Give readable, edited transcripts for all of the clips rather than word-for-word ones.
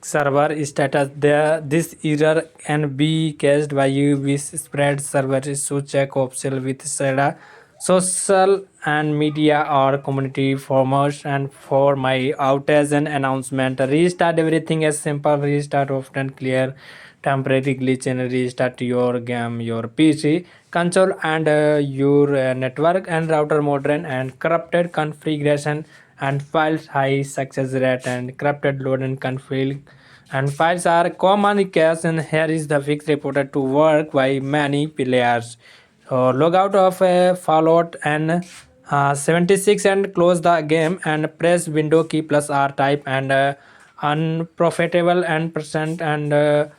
server status. This error can be caused by UV spread server issue. Check optional with SEDA, social and media or community forums. And for my outage and announcement, restart everything as simple. Restart often clear temporary glitch and restart your game, your PC console and your network and router modern and corrupted configuration and files high success rate and corrupted load and config and files are common case, and here is the fix reported to work by many players. So log out of Fallout and 76 and close the game and press window key plus R type and unprofitable and percent and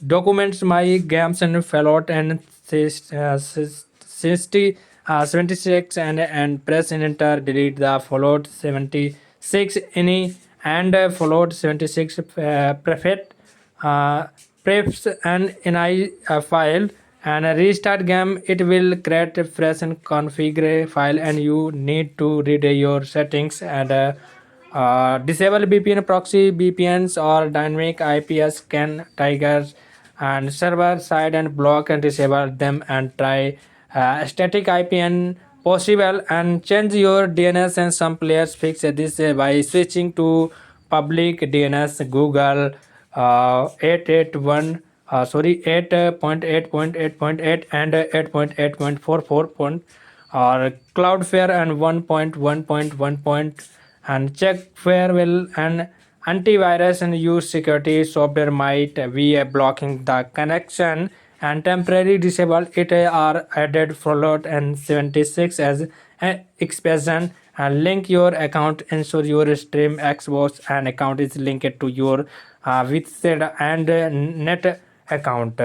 documents my games and Fallout and 60 76 and press enter. Delete the Fallout 76 any and Fallout 76 prefet prefs and ini file and restart game. It will create a fresh and configure file, and you need to read your settings and disable VPN proxy VPNs or dynamic IPS can triggers and server side and block and disable them and try static IPN possible and change your DNS, and some players fix this by switching to public DNS. Google 881 8.8.8.8 and 8.8.44 or Cloudflare and 1.1.1 and check firewall and antivirus and use security software might be blocking the connection and temporary disable it are added Fallout and 76 as an expansion and link your account. Ensure your stream Xbox and account is linked to your with and net account.